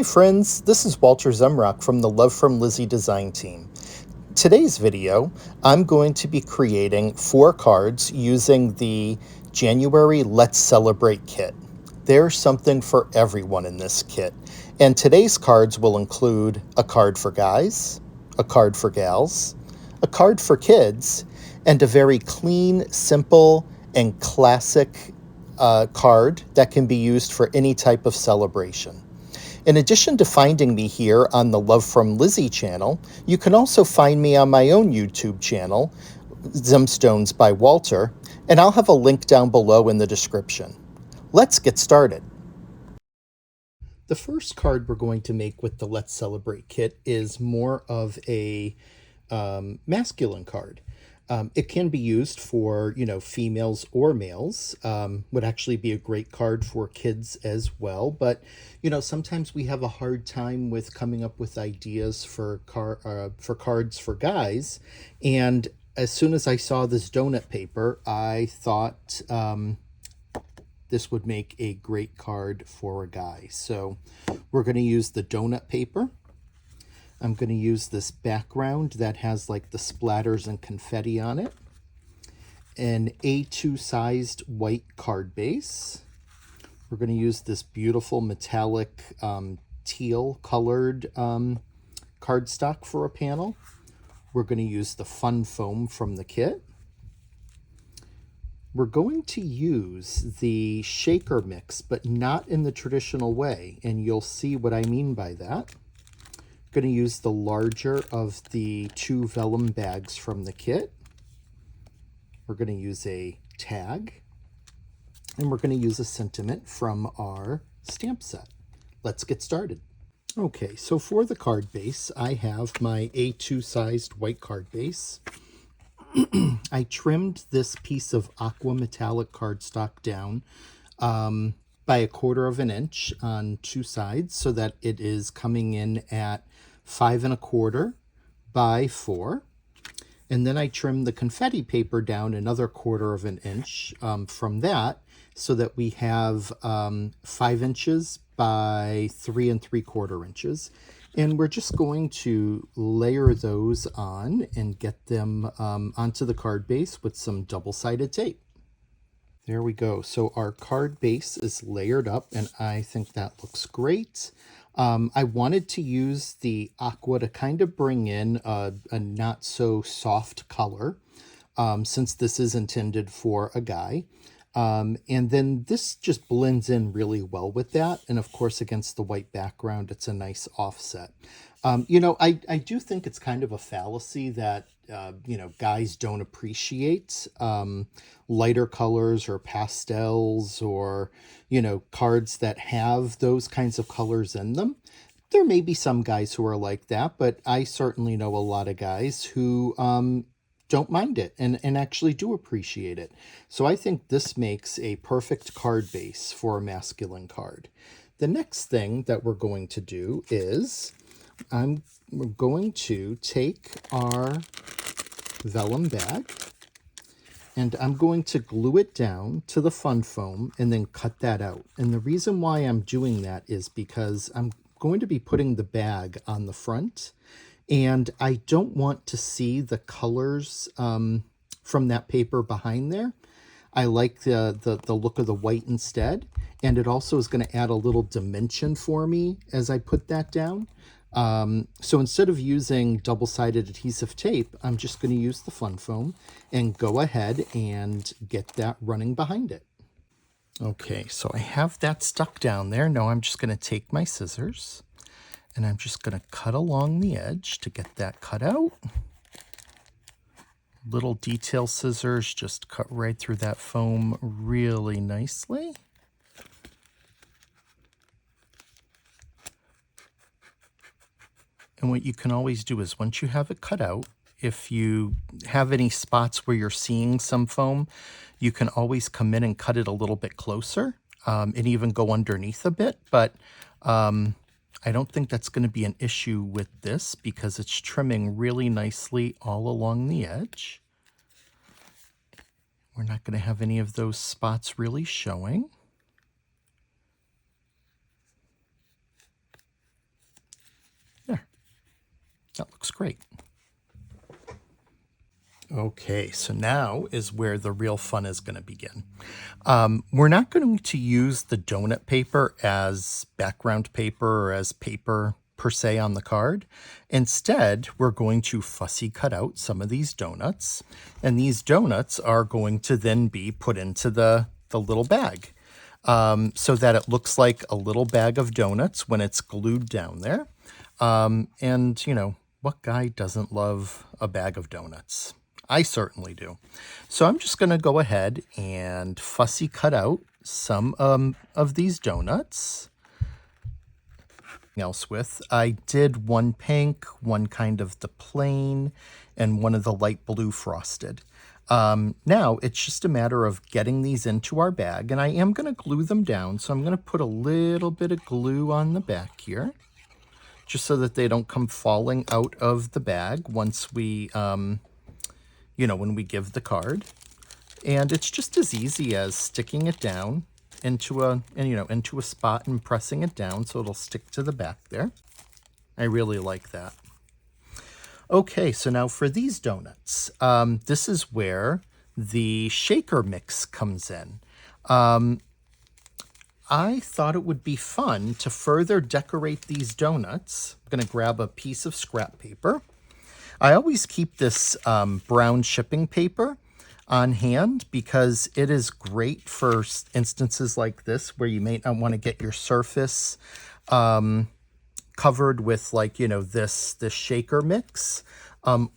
Hi friends, this is Walter Zemrock from the Love from Lizi design team. Today's video, I'm going to be creating 4 cards using the January Let's Celebrate kit. There's something for everyone in this kit, and today's cards will include a card for guys, a card for gals, a card for kids, and a very clean, simple, and classic card that can be used for any type of celebration. In addition to finding me here on the Love from Lizi channel, you can also find me on my own YouTube channel, Zemstones by Walter, and I'll have a link down below in the description. Let's get started. The first card we're going to make with the Let's Celebrate kit is more of a masculine card. It can be used for, females or males. Would actually be a great card for kids as well. But, sometimes we have a hard time with coming up with ideas for cards for guys. And as soon as I saw this donut paper, I thought this would make a great card for a guy. So we're going to use the donut paper. I'm going to use this background that has like the splatters and confetti on it. An A2 sized white card base. We're going to use this beautiful metallic teal colored cardstock for a panel. We're going to use the fun foam from the kit. We're going to use the shaker mix, but not in the traditional way, and you'll see what I mean by that. Going to use the larger of the 2 vellum bags from the kit. We're going to use a tag, and we're going to use a sentiment from our stamp set. Let's get started. Okay, so for the card base, I have my A2 sized white card base. I trimmed this piece of aqua metallic cardstock down by 1/4 inch on 2 sides so that it is coming in at 5 1/4 by 4. And then I trimmed the confetti paper down another 1/4 inch from that so that we have 5 inches by 3 3/4 inches. And we're just going to layer those on and get them onto the card base with some double-sided tape. There we go. So our card base is layered up, and I think that looks great. I wanted to use the aqua to kind of bring in a not so soft color, since this is intended for a guy. And then this just blends in really well with that. And of course, against the white background, it's a nice offset. I do think it's kind of a fallacy that, guys don't appreciate lighter colors or pastels or, cards that have those kinds of colors in them. There may be some guys who are like that, but I certainly know a lot of guys who don't mind it and actually do appreciate it. So I think this makes a perfect card base for a masculine card. The next thing that we're going to do is we're going to take our vellum bag and I'm going to glue it down to the fun foam and then cut that out. And the reason why I'm doing that is because I'm going to be putting the bag on the front, and I don't want to see the colors from that paper behind there. I like the look of the white instead, and it also is going to add a little dimension for me as I put that down. So instead of using double-sided adhesive tape, I'm just going to use the fun foam and go ahead and get that running behind it. Okay, so I have that stuck down there. Now I'm just going to take my scissors and I'm just going to cut along the edge to get that cut out. Little detail scissors just cut right through that foam really nicely. And what you can always do is once you have it cut out, if you have any spots where you're seeing some foam, you can always come in and cut it a little bit closer and even go underneath a bit. But I don't think that's going to be an issue with this because it's trimming really nicely all along the edge. We're not going to have any of those spots really showing. Okay, so now is where the real fun is going to begin. We're not going to use the donut paper as background paper or as paper per se on the card. Instead, we're going to fussy cut out some of these donuts, and these donuts are going to then be put into the little bag so that it looks like a little bag of donuts when it's glued down there. And, you know, what guy doesn't love a bag of donuts? I certainly do. So I'm just going to go ahead and fussy cut out some of these donuts. Else with, I did one pink, one kind of the plain, and one of the light blue frosted. Now it's just a matter of getting these into our bag, and I am going to glue them down. So I'm going to put a little bit of glue on the back here, just so that they don't come falling out of the bag once we, you know, when we give the card. And it's just as easy as sticking it down into a spot and pressing it down so it'll stick to the back there. I really like that. Okay, so now for these donuts, this is where the shaker mix comes in. I thought it would be fun to further decorate these donuts. I'm going to grab a piece of scrap paper. I always keep this brown shipping paper on hand because it is great for instances like this where you may not want to get your surface covered with, like, you know, this shaker mix. And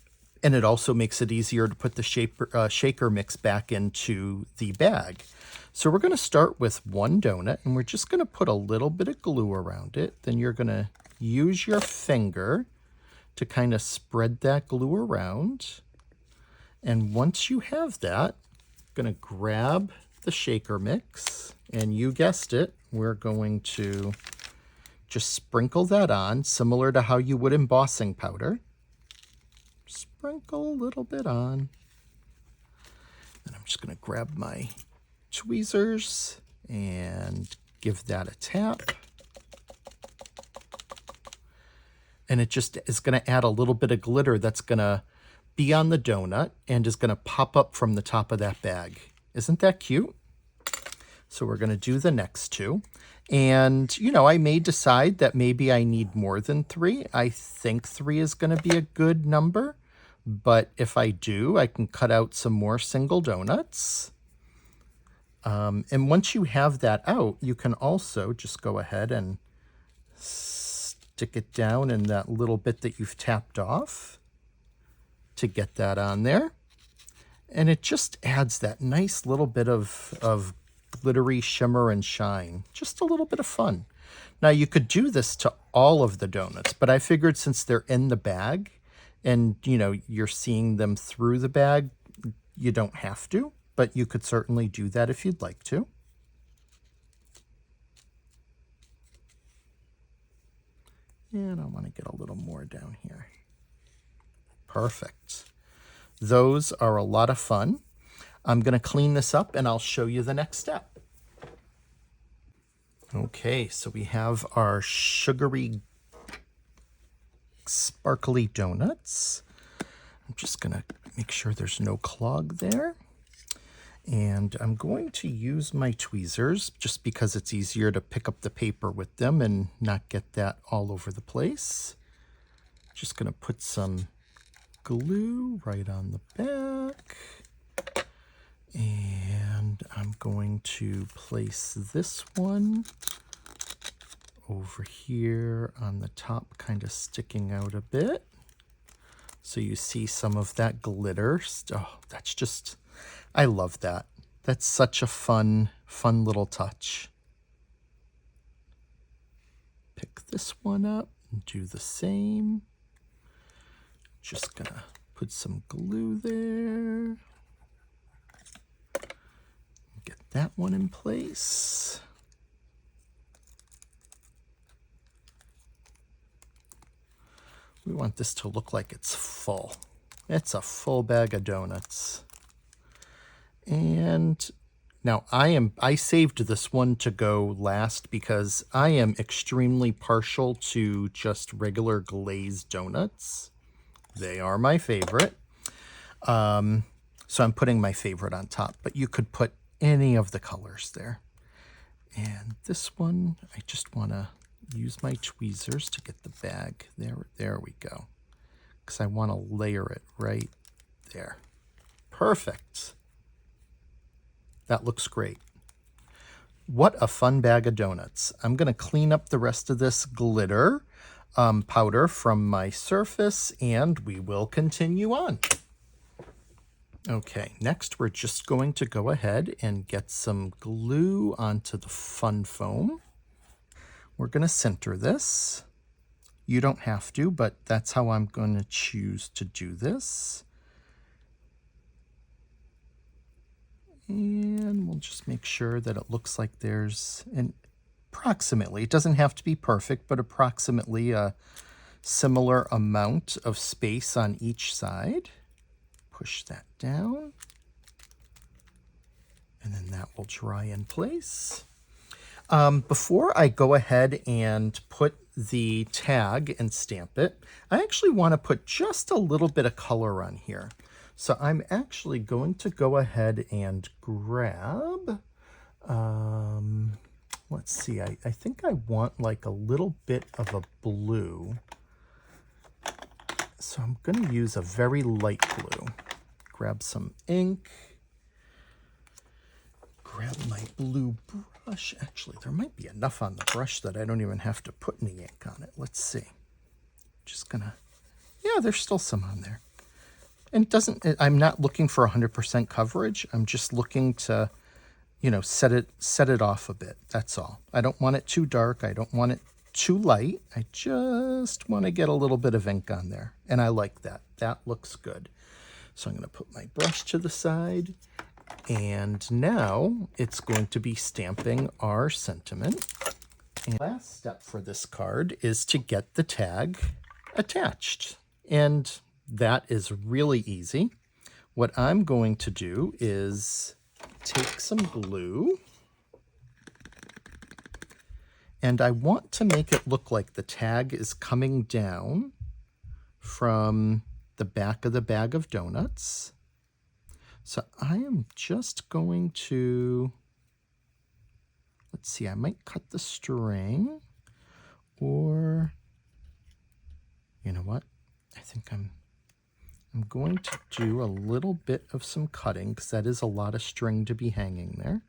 it also makes it easier to put the shaker mix back into the bag. So we're going to start with one donut, and we're just going to put a little bit of glue around it. Then you're going to use your finger to kind of spread that glue around. And once you have that, I'm going to grab the shaker mix, and you guessed it, we're going to just sprinkle that on, similar to how you would embossing powder. Sprinkle a little bit on. And I'm just going to grab my tweezers and give that a tap. And it just is going to add a little bit of glitter that's going to be on the donut and is going to pop up from the top of that bag. Isn't that cute? So we're going to do the next two. And, you know, I may decide that maybe I need more than 3. I think 3 is going to be a good number. But if I do, I can cut out some more single donuts. And once you have that out, you can also just go ahead and stick it down in that little bit that you've tapped off to get that on there. And it just adds that nice little bit of glittery shimmer and shine. Just a little bit of fun. Now you could do this to all of the donuts, but I figured since they're in the bag and, you know, you're seeing them through the bag, you don't have to, but you could certainly do that if you'd like to. And I want to get a little more down here. Perfect. Those are a lot of fun. I'm going to clean this up and I'll show you the next step. Okay, so we have our sugary, sparkly donuts. I'm just going to make sure there's no clog there. And I'm going to use my tweezers just because it's easier to pick up the paper with them and not get that all over the place. Just going to put some glue right on the back. And I'm going to place this one over here on the top, kind of sticking out a bit. So you see some of that glitter. Oh, that's just, I love that. That's such a fun little touch. Pick this one up and do the same. Just gonna put some glue there. Get that one in place. We want this to look like it's full. It's a full bag of donuts. And now I saved this one to go last because I am extremely partial to just regular glazed donuts. They are my favorite. So I'm putting my favorite on top, but you could put any of the colors there. And this one, I just want to use my tweezers to get the bag. There we go. Because I want to layer it right there. Perfect. That looks great. What a fun bag of donuts. I'm going to clean up the rest of this glitter powder from my surface, and we will continue on. Okay, next we're just going to go ahead and get some glue onto the fun foam. We're going to center this. You don't have to, but that's how I'm going to choose to do this. And we'll just make sure that it looks like there's an approximately, it doesn't have to be perfect, but approximately a similar amount of space on each side. Push that down. And then that will dry in place. Before I go ahead and put the tag and stamp it, I actually want to put just a little bit of color on here. So I'm actually going to go ahead and grab, let's see, I think I want like a little bit of a blue. So I'm going to use a very light blue. Grab some ink. Grab my blue brush. Actually, there might be enough on the brush that I don't even have to put any ink on it. Let's see. Just gonna, yeah, there's still some on there. And it doesn't, I'm not looking for 100% coverage. I'm just looking to, you know, set it off a bit. That's all. I don't want it too dark. I don't want it too light. I just want to get a little bit of ink on there. And I like that. That looks good. So I'm going to put my brush to the side. And now it's going to be stamping our sentiment. And the last step for this card is to get the tag attached. And that is really easy. What I'm going to do is take some glue. And I want to make it look like the tag is coming down from the back of the bag of donuts. So I am just going to, let's see, I might cut the string, or, you know what? I think I'm going to do a little bit of some cutting, because that is a lot of string to be hanging there.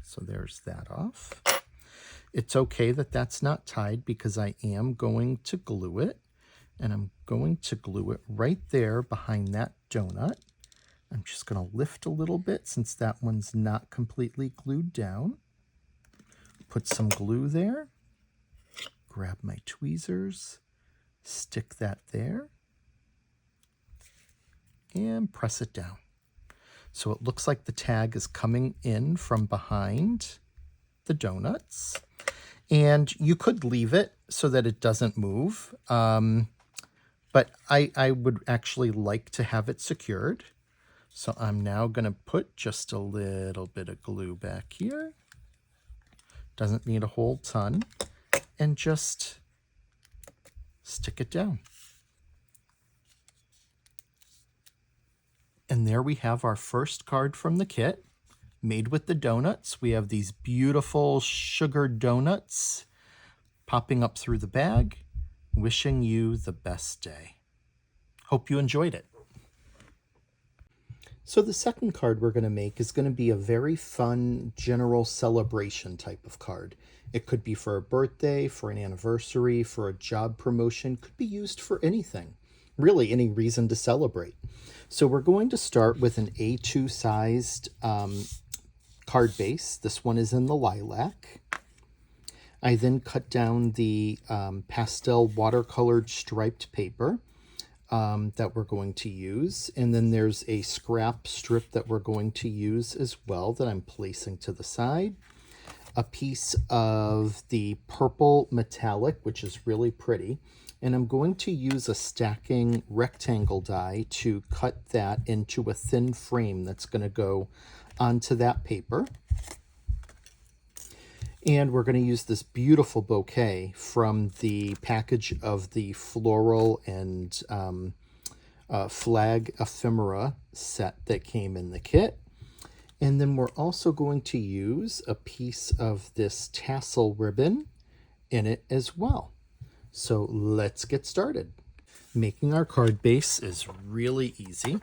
So there's that off. It's okay that that's not tied, because I am going to glue it, and I'm going to glue it right there behind that donut. I'm just going to lift a little bit since that one's not completely glued down. Put some glue there. Grab my tweezers. Stick that there. And press it down. So it looks like the tag is coming in from behind the donuts. And you could leave it so that it doesn't move. But I would actually like to have it secured. So I'm now going to put just a little bit of glue back here. Doesn't need a whole ton. And just stick it down. And there we have our first card from the kit, made with the donuts. We have these beautiful sugar donuts popping up through the bag. Wishing you the best day. Hope you enjoyed it. So the second card we're going to make is going to be a very fun general celebration type of card. It could be for a birthday, for an anniversary, for a job promotion, could be used for anything. Really any reason to celebrate. So we're going to start with an A2 sized card base. This one is in the lilac. I then cut down the pastel watercolored striped paper that we're going to use. And then there's a scrap strip that we're going to use as well that I'm placing to the side. A piece of the purple metallic, which is really pretty. And I'm going to use a stacking rectangle die to cut that into a thin frame that's going to go onto that paper. And we're going to use this beautiful bouquet from the package of the floral and flag ephemera set that came in the kit. And then we're also going to use a piece of this tassel ribbon in it as well. So let's get started. Making our card base is really easy.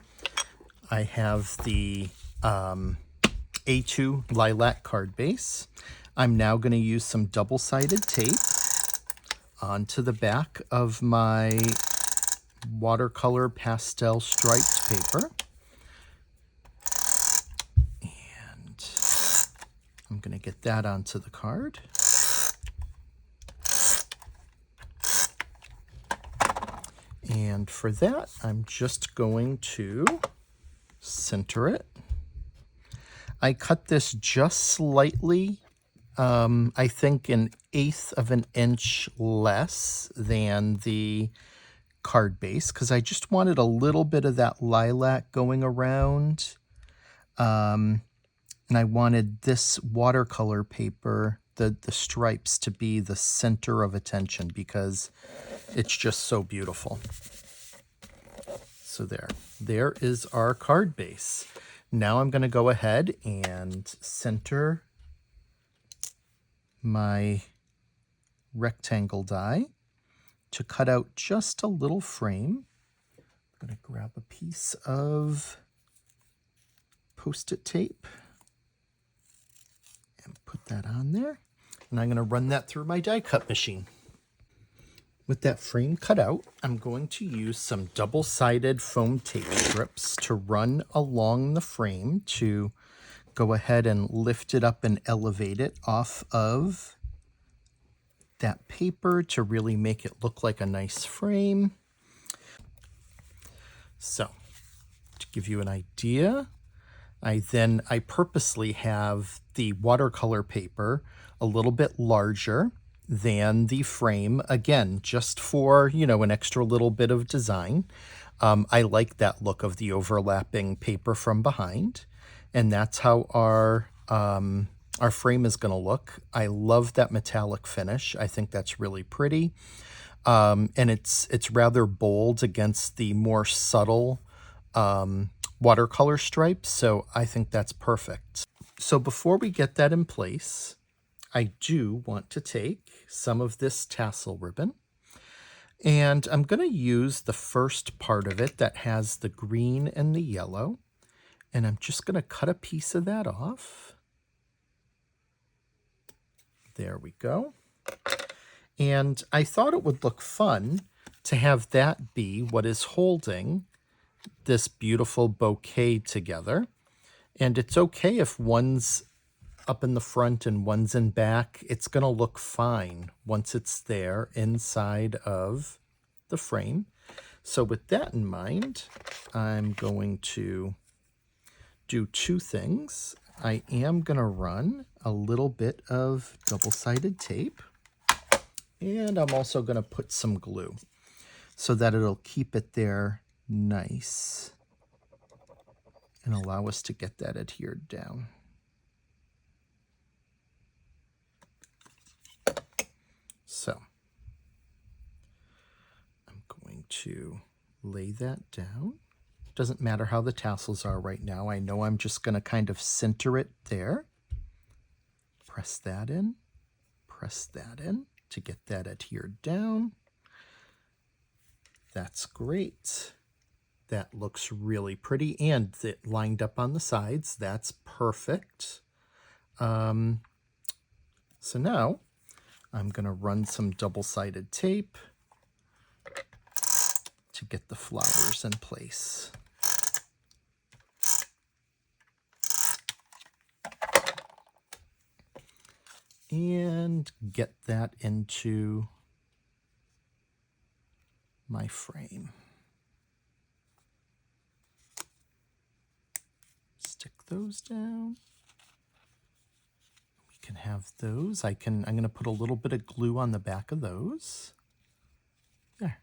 I have the A2 lilac card base. I'm now going to use some double-sided tape onto the back of my watercolor pastel striped paper. And I'm going to get that onto the card. And for that, I'm just going to center it. I cut this just slightly, I think 1/8 of an inch less than the card base, because I just wanted a little bit of that lilac going around. And I wanted this watercolor paper, the stripes, to be the center of attention because it's just so beautiful. So there is our card base. Now I'm going to go ahead and center my rectangle die to cut out just a little frame. I'm going to grab a piece of Post-it tape and put that on there. And I'm going to run that through my die cut machine. With that frame cut out, I'm going to use some double-sided foam tape strips to run along the frame to go ahead and lift it up and elevate it off of that paper to really make it look like a nice frame. So, to give you an idea, I purposely have the watercolor paper a little bit larger than the frame, again, just for, an extra little bit of design. I like that look of the overlapping paper from behind, and that's how our frame is going to look. I love that metallic finish. I think that's really pretty, and it's rather bold against the more subtle watercolor stripes, so I think that's perfect. So before we get that in place, I do want to take some of this tassel ribbon, and I'm going to use the first part of it that has the green and the yellow, and I'm just going to cut a piece of that off. There we go. And I thought it would look fun to have that be what is holding this beautiful bouquet together. And it's okay if one's up in the front and one's in back. It's going to look fine once it's there inside of the frame. So with that in mind, I'm going to do two things. I am going to run a little bit of double-sided tape, and I'm also going to put some glue so that it'll keep it there nice and allow us to get that adhered down. So I'm going to lay that down. Doesn't matter how the tassels are right now. I know I'm just going to kind of center it there. Press that in to get that adhered down. That's great. That looks really pretty, and it lined up on the sides. That's perfect. So now I'm going to run some double-sided tape to get the flowers in place. And get that into my frame. Stick those down. We can have those. I'm going to put a little bit of glue on the back of those. There.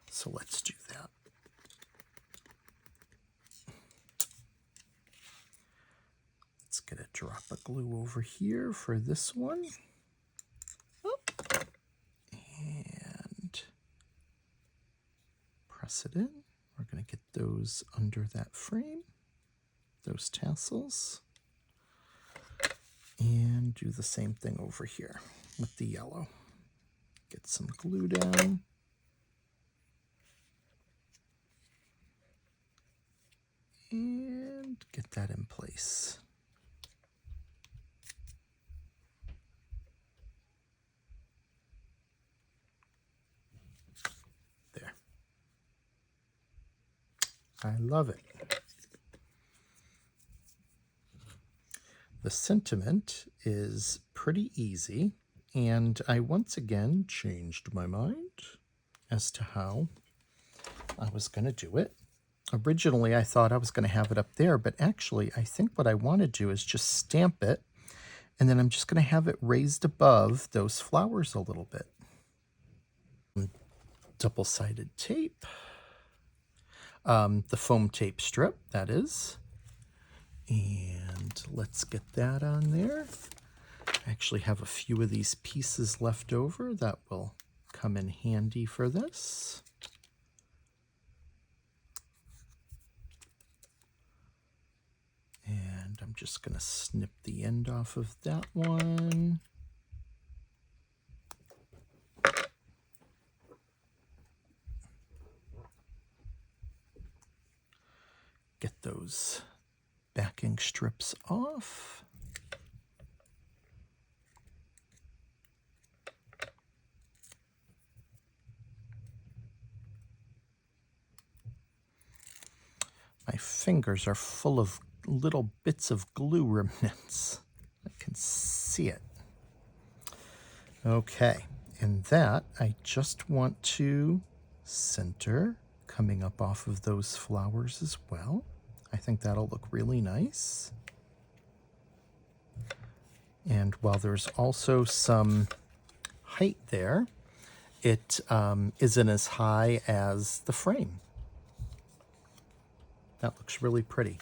So let's do that. Let's get a drop of glue over here for this one. press it in. We're going to get those under that frame, those tassels, and do the same thing over here with the yellow. Get some glue down. And get that in place. There. I love it. The sentiment is pretty easy, and I once again changed my mind as to how I was going to do it. Originally, I thought I was going to have it up there, but actually, I think what I want to do is just stamp it, and then I'm just going to have it raised above those flowers a little bit. Double-sided tape, the foam tape strip, that is. And let's get that on there. I actually have a few of these pieces left over that will come in handy for this. And I'm just going to snip the end off of that one. Get those backing strips off. My fingers are full of little bits of glue remnants. I can see it. Okay, and that I just want to center coming up off of those flowers as well. I think that'll look really nice. And while there's also some height there, it isn't as high as the frame. That looks really pretty.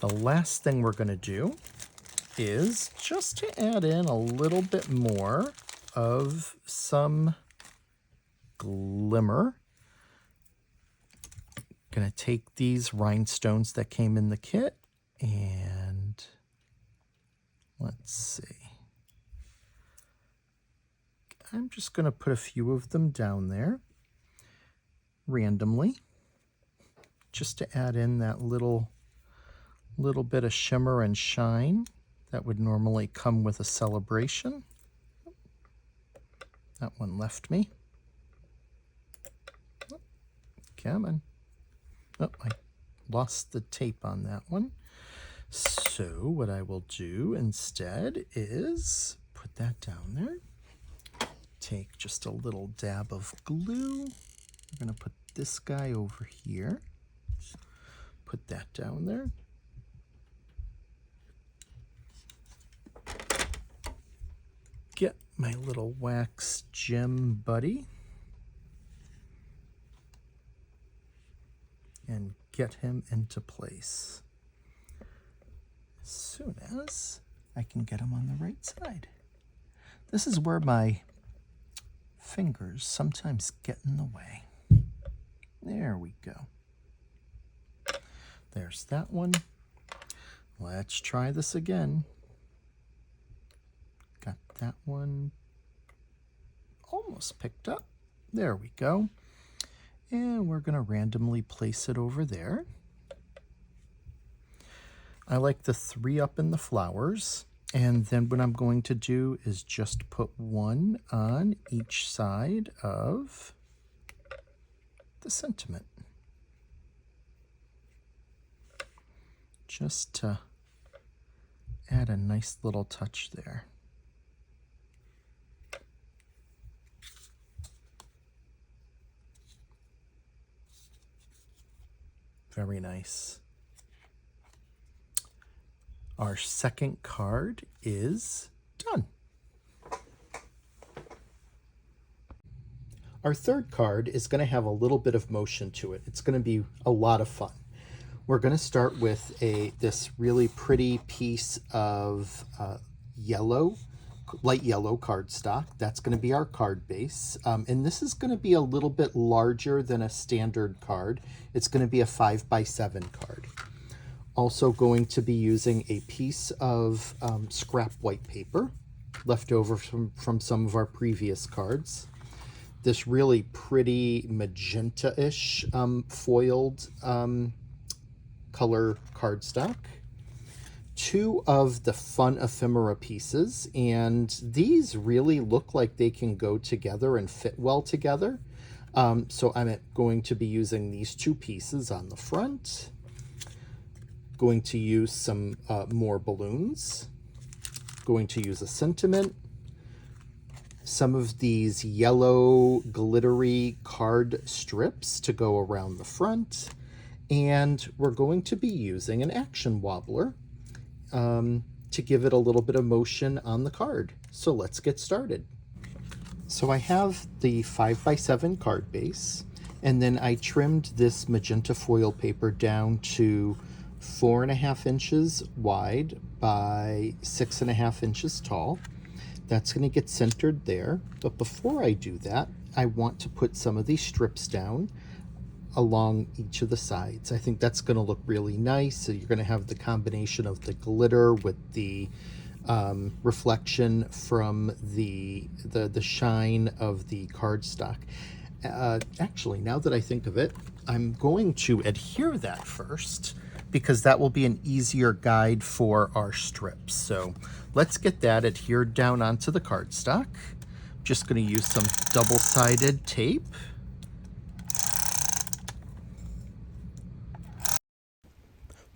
The last thing we're going to do is just to add in a little bit more of some glimmer. Going to take these rhinestones that came in the kit and let's see. I'm just going to put a few of them down there randomly just to add in that little bit of shimmer and shine that would normally come with a celebration. That one left me. Oh, come on. Oh, I lost the tape on that one. So what I will do instead is put that down there. Take just a little dab of glue. I'm going to put this guy over here. Put that down there. Get my little wax gem buddy and get him into place as soon as I can get him on the right side. This is where my fingers sometimes get in the way. There we go. There's that one. Let's try this again. Got that one almost picked up. There we go. And we're going to randomly place it over there. I like the 3 up in the flowers. And then what I'm going to do is just put one on each side of the sentiment. Just to add a nice little touch there. Very nice. Our second card is done. Our third card is going to have a little bit of motion to it. It's going to be a lot of fun. We're going to start with this really pretty piece of yellow light yellow cardstock. That's going to be our card base. And this is going to be a little bit larger than a standard card. It's going to be a 5x7 card. Also going to be using a piece of scrap white paper left over from some of our previous cards. This really pretty magenta-ish foiled color cardstock. 2 of the fun ephemera pieces, and these really look like they can go together and fit well together. So I'm going to be using these 2 pieces on the front. Going to use some more balloons. Going to use a sentiment. Some of these yellow glittery card strips to go around the front. And we're going to be using an action wobbler to give it a little bit of motion on the card. So let's get started. So I have the 5x7 card base, and then I trimmed this magenta foil paper down to 4.5 inches wide by 6.5 inches tall. That's going to get centered there. But before I do that, I want to put some of these strips down along each of the sides. I think that's going to look really nice. So you're going to have the combination of the glitter with the reflection from the shine of the cardstock. Actually, now that I think of it, I'm going to adhere that first, because that will be an easier guide for our strips. So let's get that adhered down onto the cardstock. Just going to use some double-sided tape.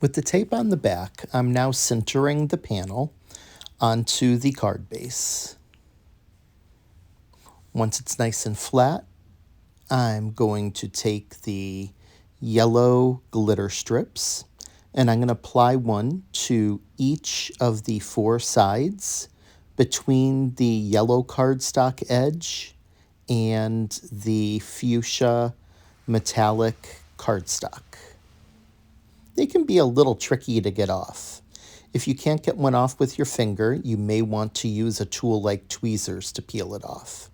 With the tape on the back, I'm now centering the panel onto the card base. Once it's nice and flat, I'm going to take the yellow glitter strips, and I'm going to apply one to each of the 4 sides between the yellow cardstock edge and the fuchsia metallic cardstock. They can be a little tricky to get off. If you can't get one off with your finger, you may want to use a tool like tweezers to peel it off.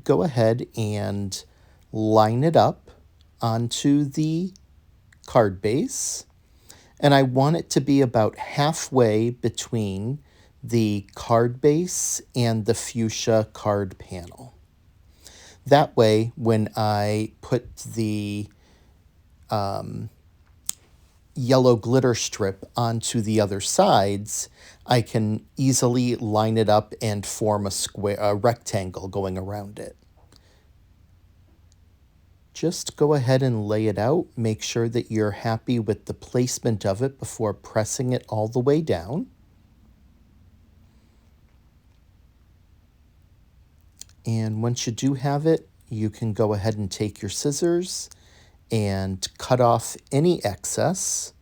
Go ahead and line it up onto the card base, and I want it to be about halfway between the card base and the fuchsia card panel. That way, when I put the yellow glitter strip onto the other sides, I can easily line it up and form a rectangle going around it. Just go ahead and lay it out. Make sure that you're happy with the placement of it before pressing it all the way down. And once you do have it, you can go ahead and take your scissors and cut off any excess.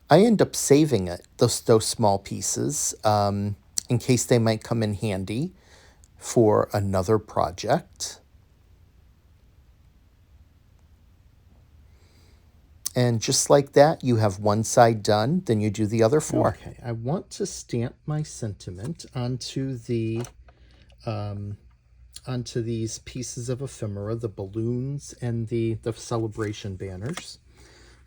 I end up saving it, those small pieces, in case they might come in handy for another project. And just like that, you have one side done, then you do the other 4. Okay, I want to stamp my sentiment onto the onto these pieces of ephemera, the balloons and the celebration banners,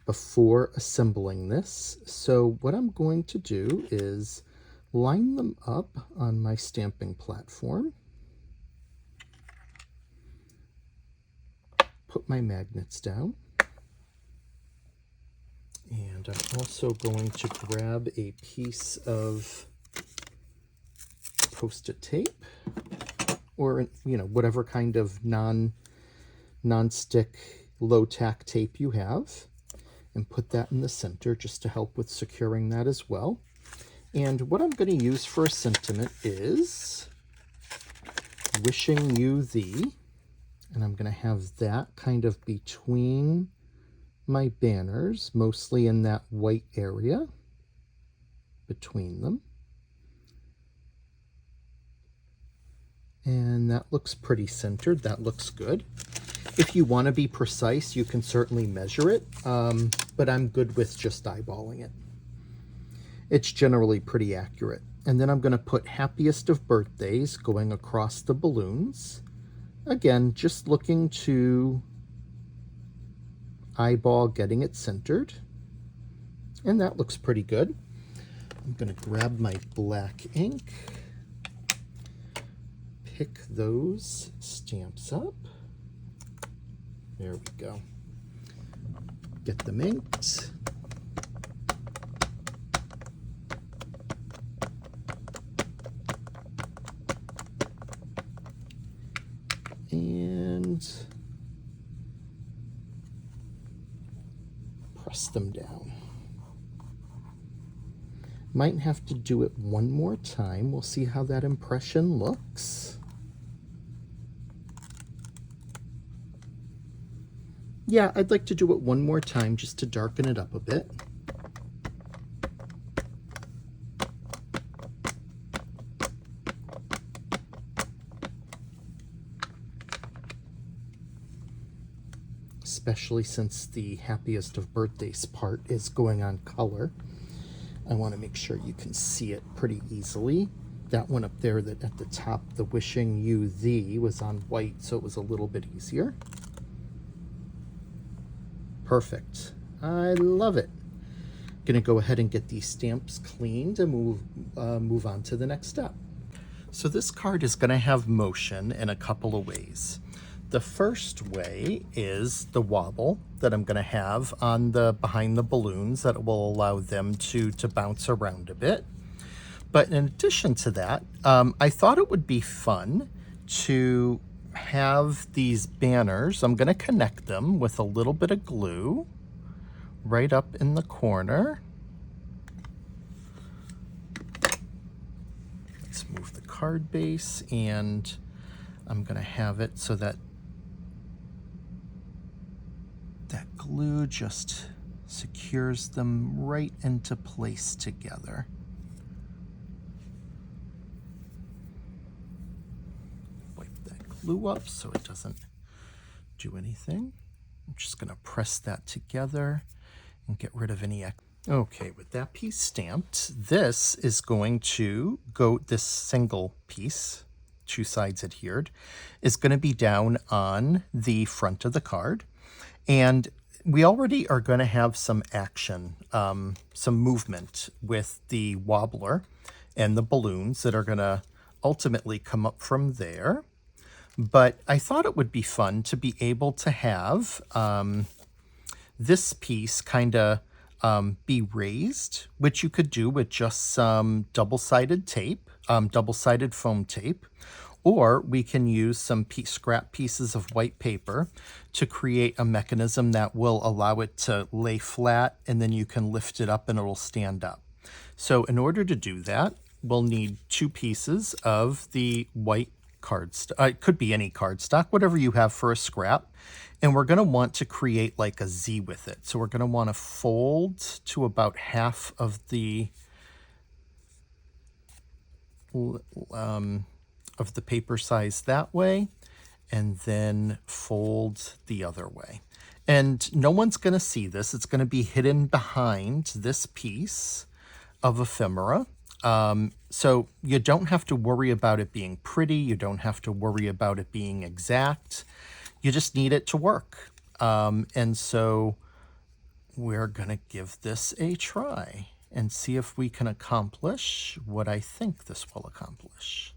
before assembling this. So what I'm going to do is line them up on my stamping platform, put my magnets down, and I'm also going to grab a piece of Post-it tape, or whatever kind of non-stick low-tack tape you have, and put that in the center just to help with securing that as well. And what I'm going to use for a sentiment is "Wishing You Thee," and I'm going to have that kind of between my banners, mostly in that white area between them. And that looks pretty centered. That looks good. If you want to be precise, you can certainly measure it, but I'm good with just eyeballing it. it's generally pretty accurate. And then I'm going to put happiest of birthdays going across the balloons. Again, just looking to eyeball getting it centered. And that looks pretty good. I'm going to grab my black ink, pick those stamps up. There we go. Get them inked. And press them down. Might have to do it one more time. We'll see how that impression looks. Yeah, I'd like to do it one more time just to darken it up a bit. Especially since the happiest of birthdays part is going on color. I want to make sure you can see it pretty easily. That one up there that at the top, the wishing you thee, was on white, so it was a little bit easier. Perfect. I love it. Gonna go ahead and get these stamps cleaned and move on to the next step. So this card is gonna have motion in a couple of ways. The first way is the wobble that I'm going to have on the behind the balloons that will allow them to bounce around a bit. But in addition to that, I thought it would be fun to have these banners. I'm going to connect them with a little bit of glue right up in the corner. Let's move the card base, and I'm going to have it so that that glue just secures them right into place together. Wipe that glue up so it doesn't do anything. I'm just going to press that together and get rid of any excess. Okay, with that piece stamped, this is going to go, this single piece, two sides adhered, is going to be down on the front of the card. And we already are going to have some action, some movement with the wobbler and the balloons that are going to ultimately come up from there. But I thought it would be fun to be able to have this piece kind of be raised, which you could do with just some double-sided tape, double-sided foam tape. Or we can use some scrap pieces of white paper to create a mechanism that will allow it to lay flat, and then you can lift it up and it'll stand up. So in order to do that, we'll need two pieces of the white cardstock. It could be any cardstock, whatever you have for a scrap. And we're going to want to create like a Z with it. So we're going to want to fold to about half of the paper size that way, and then fold the other way. And no one's going to see this. It's going to be hidden behind this piece of ephemera. So you don't have to worry about it being pretty. You don't have to worry about it being exact. You just need it to work. And so we're going to give this a try and see if we can accomplish what I think this will accomplish.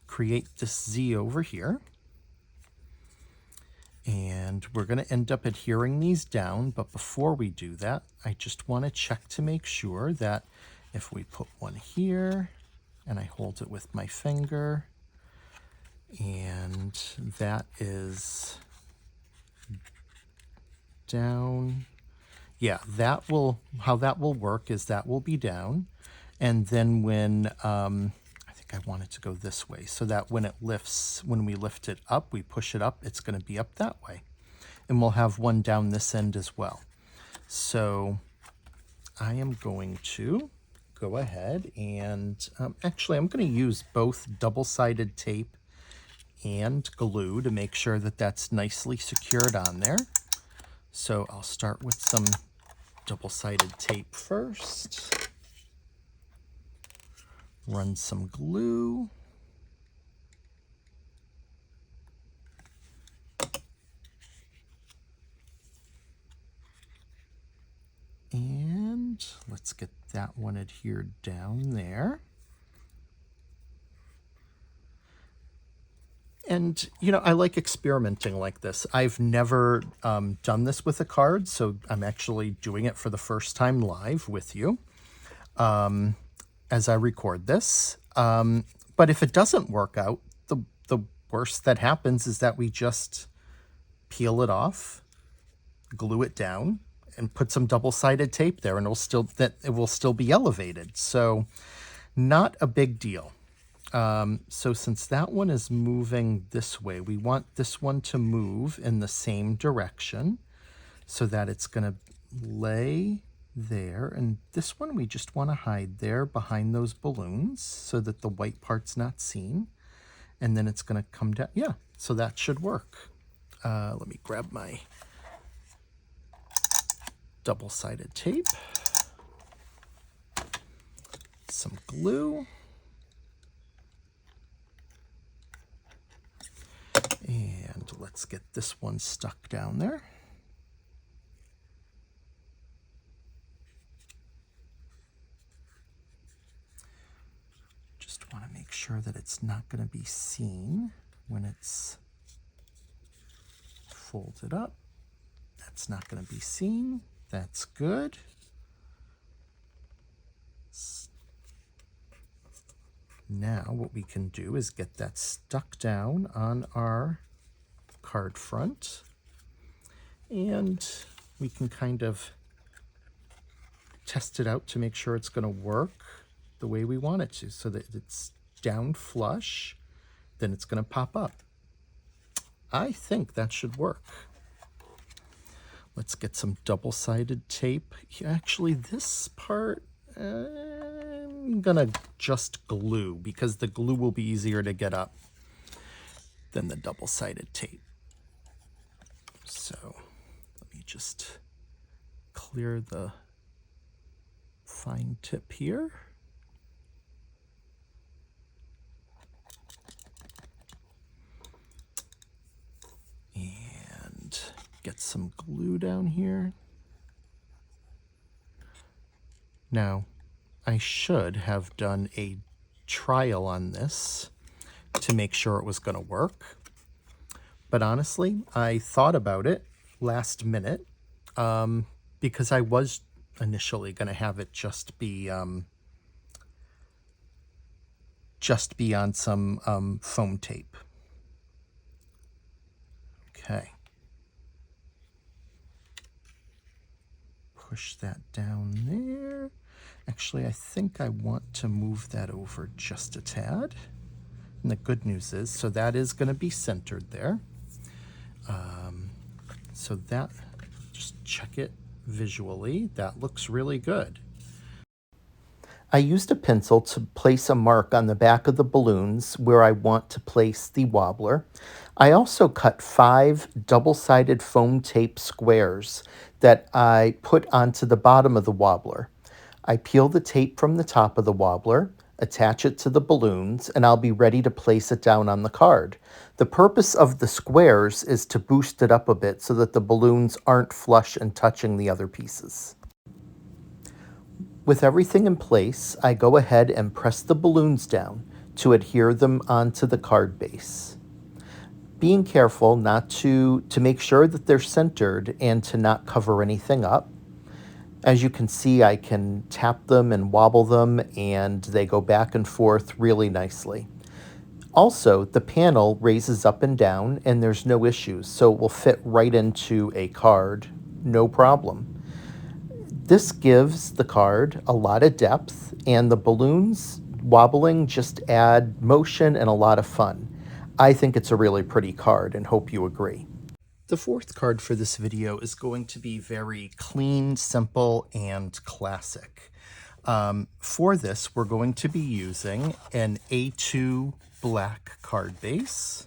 Create this Z over here. And we're going to end up adhering these down. But before we do that, I just want to check to make sure that if we put one here and I hold it with my finger, and that is down. Yeah, that will, how that will work is that will be down. And then when, I want it to go this way so that when it lifts, when we lift it up, we push it up, it's going to be up that way. And we'll have one down this end as well. So I am going to go ahead and actually I'm going to use both double-sided tape and glue to make sure that that's nicely secured on there. So I'll start with some double-sided tape first. Run some glue. And let's get that one adhered down there. And, you know, I like experimenting like this. I've never done this with a card, so I'm actually doing it for the first time live with you as I record this. But if it doesn't work out, the worst that happens is that we just peel it off, glue it down, and put some double-sided tape there, and it will still be elevated. So not a big deal. So since that one is moving this way, we want this one to move in the same direction so that it's going to lay there. And this one we just want to hide there behind those balloons so that the white part's not seen. And then it's going to come down. Yeah, so that should work. Let me grab my double-sided tape, some glue, and let's get this one stuck down there. Just want to make sure that it's not going to be seen when it's folded up. That's not going to be seen. That's good. Now what we can do is get that stuck down on our card front, and we can kind of test it out to make sure it's going to work the way we want it to, so that it's down flush, then it's going to pop up. I think that should work. Let's get some double-sided tape. Actually, this part, I'm gonna just glue because the glue will be easier to get up than the double-sided tape. So let me just clear the fine tip here. And get some glue down here. Now, I should have done a trial on this to make sure it was going to work. But honestly, I thought about it last minute because I was initially going to have it just be on some foam tape. Okay. Push that down there. Actually, I think I want to move that over just a tad. And the good news is, so that is going to be centered there. So that, just check it visually. That looks really good. I used a pencil to place a mark on the back of the balloons where I want to place the wobbler. I also cut 5 double-sided foam tape squares that I put onto the bottom of the wobbler. I peel the tape from the top of the wobbler, attach it to the balloons, and I'll be ready to place it down on the card. The purpose of the squares is to boost it up a bit so that the balloons aren't flush and touching the other pieces. With everything in place, I go ahead and press the balloons down to adhere them onto the card base. Being careful not to make sure that they're centered and to not cover anything up. As you can see, I can tap them and wobble them, and they go back and forth really nicely. Also, the panel raises up and down, and there's no issues, so it will fit right into a card, no problem. This gives the card a lot of depth, and the balloons wobbling just add motion and a lot of fun. I think it's a really pretty card and hope you agree. The fourth card for this video is going to be very clean, simple, and classic. For this, we're going to be using an A2 black card base.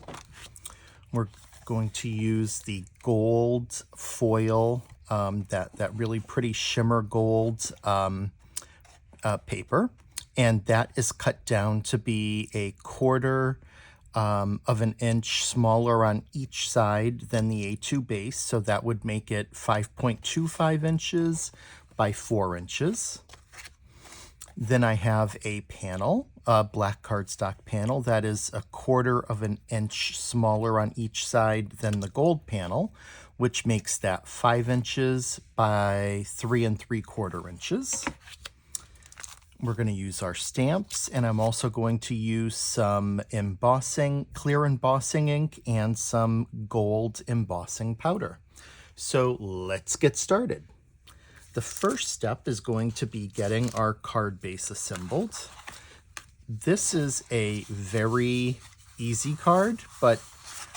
We're going to use the gold foil, that really pretty shimmer gold paper. and that is cut down to be 1/4 of an inch smaller on each side than the A2 base, so that would make it 5.25 inches by 4 inches. Then I have a panel, a black cardstock panel that is 1/4 of an inch smaller on each side than the gold panel, which makes that 5 inches by 3 3/4 inches. We're going to use our stamps, and I'm also going to use some embossing, clear embossing ink, and some gold embossing powder. So let's get started. The first step is going to be getting our card base assembled. This is a very easy card, but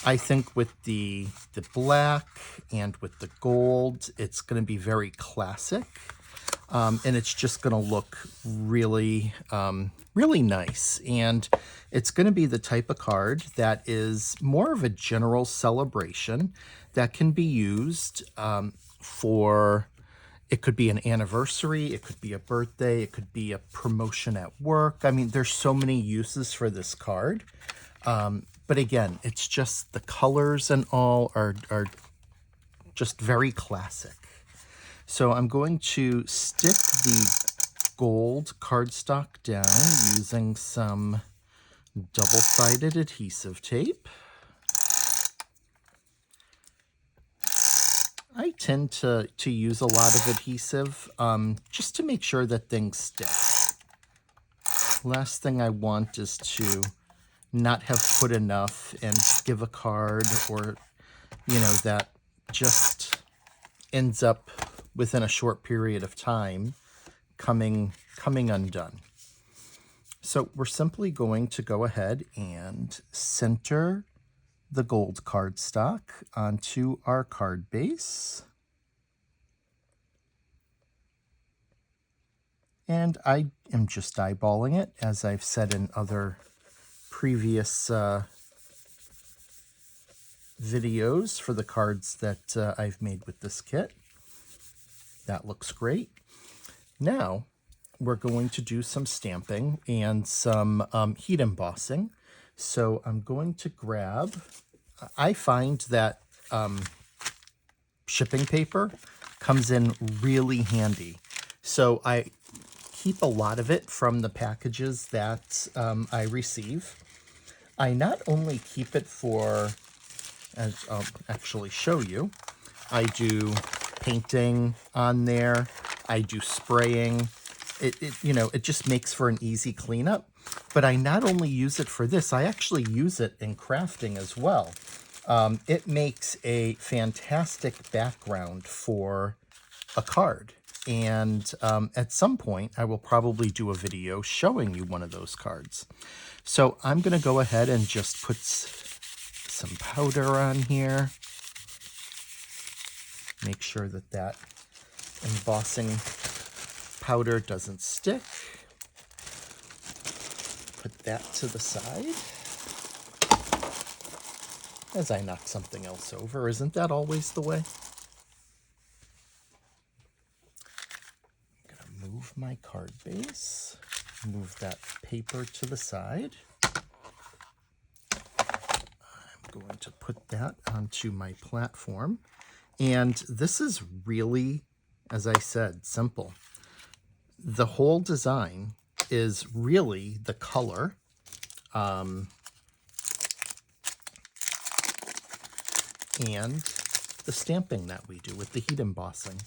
I think with the black and with the gold, it's going to be very classic. And it's just going to look really, really nice. And it's going to be the type of card that is more of a general celebration that can be used for, it could be an anniversary, it could be a birthday, it could be a promotion at work. I mean, there's so many uses for this card. But again, it's just the colors and all are just very classic. So I'm going to stick the gold cardstock down using some double-sided adhesive tape. I tend to use a lot of adhesive just to make sure that things stick. Last thing I want is to not have put enough and give a card, or, you know, that just ends up within a short period of time coming undone. So we're simply going to go ahead and center the gold cardstock onto our card base. And I am just eyeballing it, as I've said in other previous videos for the cards that I've made with this kit. That looks great. Now we're going to do some stamping and some heat embossing. So I'm going to grab, I find that shipping paper comes in really handy. So I keep a lot of it from the packages that I receive. I not only keep it for, as I'll actually show you, I do painting on there, I do spraying. It just makes for an easy cleanup. But I not only use it for this, I actually use it in crafting as well. It makes a fantastic background for a card. And at some point, I will probably do a video showing you one of those cards. So I'm going to go ahead and just put some powder on here. Make sure that that embossing powder doesn't stick. Put that to the side. As I knock something else over, isn't that always the way? I'm going to move my card base, move that paper to the side. I'm going to put that onto my platform. And this is really, as I said, simple. The whole design is really the color. And the stamping that we do with the heat embossing.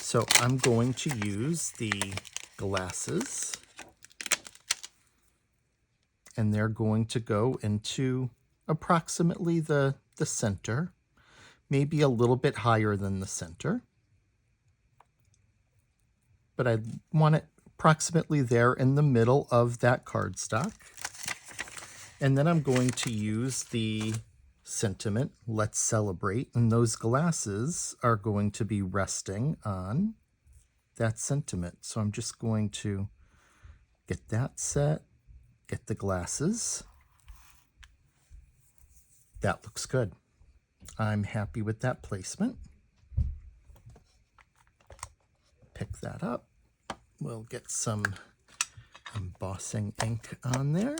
So I'm going to use the glasses, and they're going to go into approximately the center, maybe a little bit higher than the center, but I want it approximately there in the middle of that cardstock. And then I'm going to use the sentiment, let's celebrate, and those glasses are going to be resting on that sentiment. So I'm just going to get that set, get the glasses. That looks good. I'm happy with that placement. Pick that up. We'll get some embossing ink on there.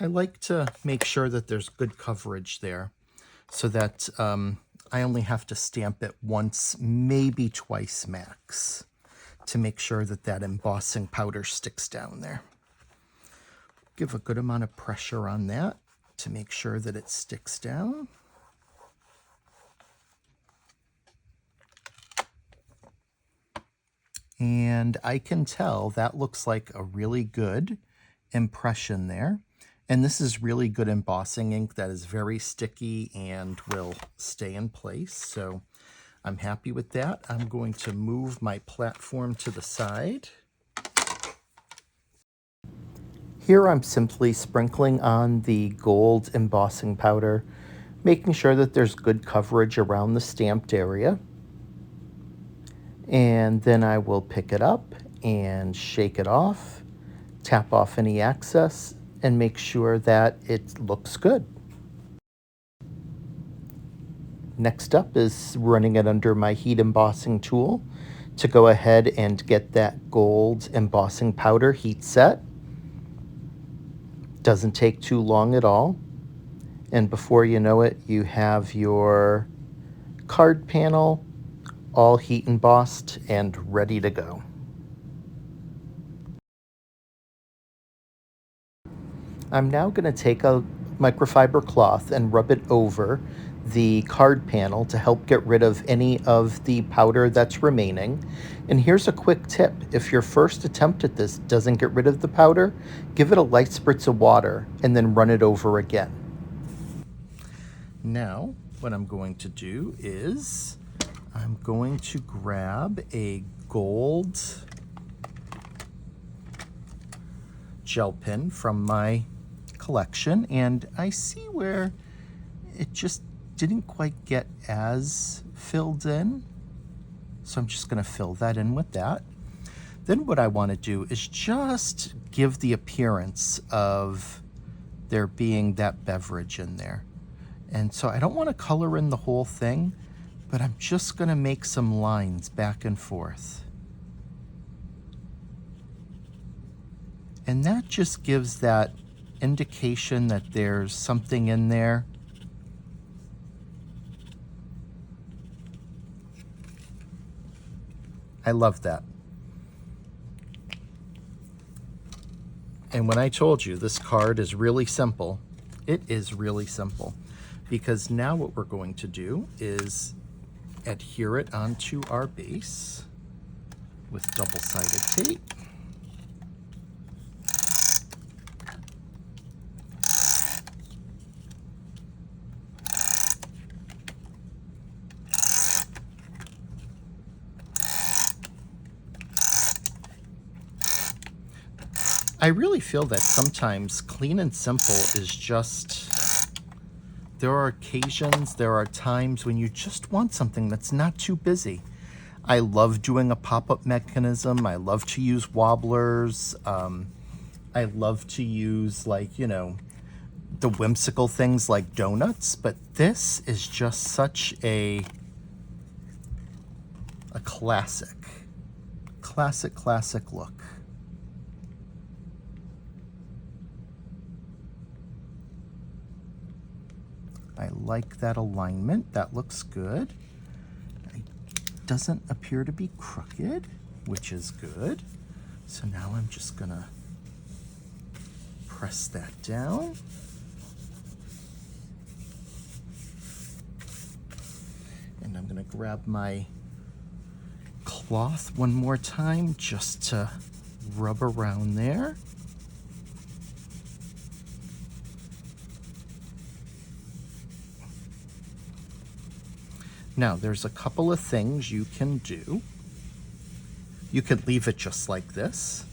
I like to make sure that there's good coverage there so that I only have to stamp it once, maybe twice max, to make sure that that embossing powder sticks down there. Give a good amount of pressure on that to make sure that it sticks down. And I can tell that looks like a really good impression there. And this is really good embossing ink that is very sticky and will stay in place. So I'm happy with that. I'm going to move my platform to the side. Here I'm simply sprinkling on the gold embossing powder, making sure that there's good coverage around the stamped area. And then I will pick it up and shake it off, tap off any excess, and make sure that it looks good. Next up is running it under my heat embossing tool to go ahead and get that gold embossing powder heat set. Doesn't take too long at all. And before you know it, you have your card panel all heat embossed and ready to go. I'm now going to take a microfiber cloth and rub it over the card panel to help get rid of any of the powder that's remaining. And here's a quick tip. If your first attempt at this doesn't get rid of the powder, give it a light spritz of water and then run it over again. Now, what I'm going to do is I'm going to grab a gold gel pen from my collection, and I see where it just didn't quite get as filled in, so I'm just going to fill that in with that. Then what I want to do is just give the appearance of there being that beverage in there. And so I don't want to color in the whole thing, but I'm just going to make some lines back and forth. And that just gives that indication that there's something in there. I love that. And when I told you this card is really simple, it is really simple, because now what we're going to do is adhere it onto our base with double-sided tape. I really feel that sometimes clean and simple is just, there are occasions, there are times when you just want something that's not too busy. I love doing a pop-up mechanism. I love to use wobblers. I love to use, like, you know, the whimsical things like donuts, but this is just such a classic look. I like that alignment. That looks good. It doesn't appear to be crooked, which is good. So now I'm just gonna press that down. And I'm gonna grab my cloth one more time just to rub around there. Now, there's a couple of things you can do. You could leave it just like this.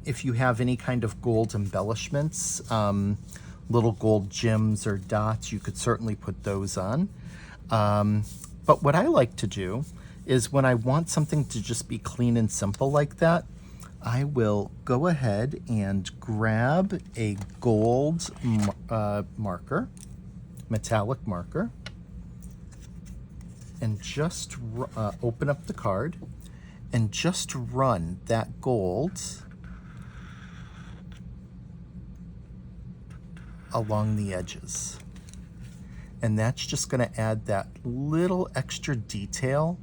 If you have any kind of gold embellishments, little gold gems or dots, you could certainly put those on. But what I like to do is when I want something to just be clean and simple like that, I will go ahead and grab a gold marker, metallic marker and just open up the card and just run that gold along the edges. And that's just going to add that little extra detail.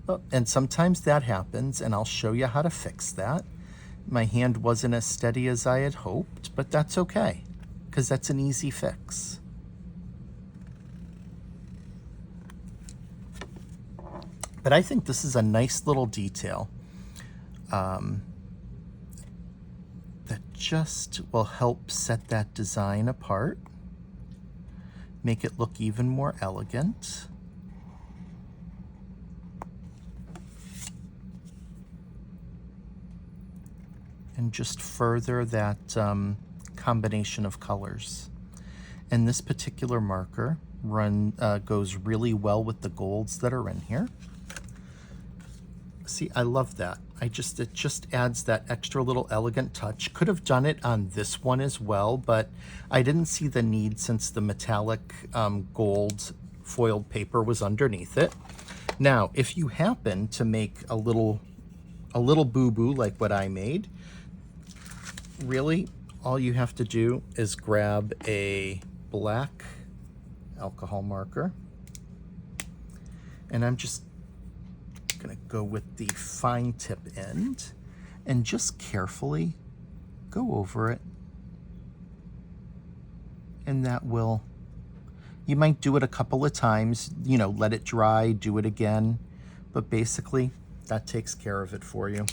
Oh, and sometimes that happens, and I'll show you how to fix that. My hand wasn't as steady as I had hoped, but that's okay, because that's an easy fix. But I think this is a nice little detail that just will help set that design apart, make it look even more elegant. And just further that combination of colors. And this particular marker goes really well with the golds that are in here. See, I love that. It just adds that extra little elegant touch. Could have done it on this one as well, but I didn't see the need since the metallic gold foiled paper was underneath it. Now, if you happen to make a little boo-boo like what I made, really all you have to do is grab a black alcohol marker, and I'm just going to go with the fine tip end and just carefully go over it. And that will, you might do it a couple of times, you know, let it dry, do it again, but basically that takes care of it for you.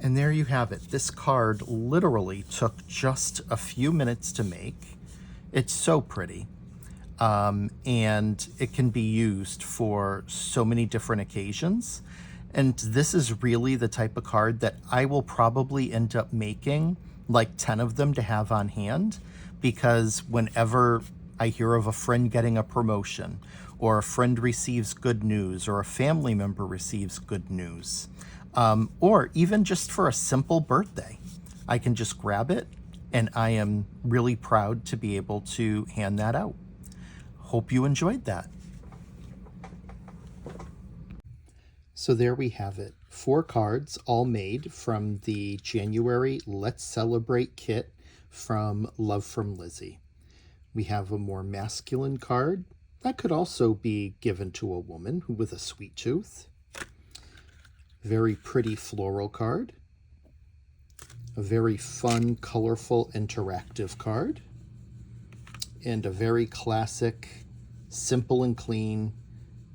And there you have it. This card literally took just a few minutes to make. It's so pretty. And it can be used for so many different occasions. And this is really the type of card that I will probably end up making like 10 of them to have on hand, because whenever I hear of a friend getting a promotion, or a friend receives good news, or a family member receives good news, or even just for a simple birthday, I can just grab it, and I am really proud to be able to hand that out. Hope you enjoyed that. So there we have it. 4 cards, all made from the January Let's Celebrate kit from Love from Lizi. We have a more masculine card that could also be given to a woman with a sweet tooth. Very pretty floral card. A very fun, colorful, interactive card. And a very classic, simple and clean,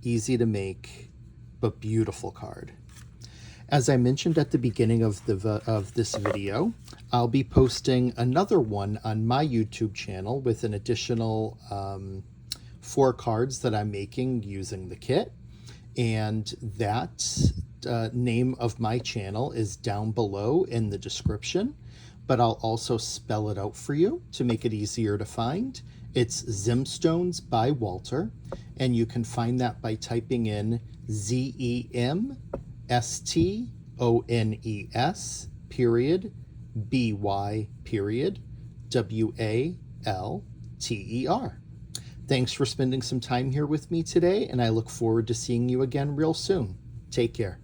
easy to make, but beautiful card. As I mentioned at the beginning of this video, I'll be posting another one on my YouTube channel with an additional 4 cards that I'm making using the kit. And that name of my channel is down below in the description, but I'll also spell it out for you to make it easier to find. It's Zemstones by Walter, and you can find that by typing in ZEMSTONES period BY period WALTER. Thanks for spending some time here with me today, and I look forward to seeing you again real soon. Take care.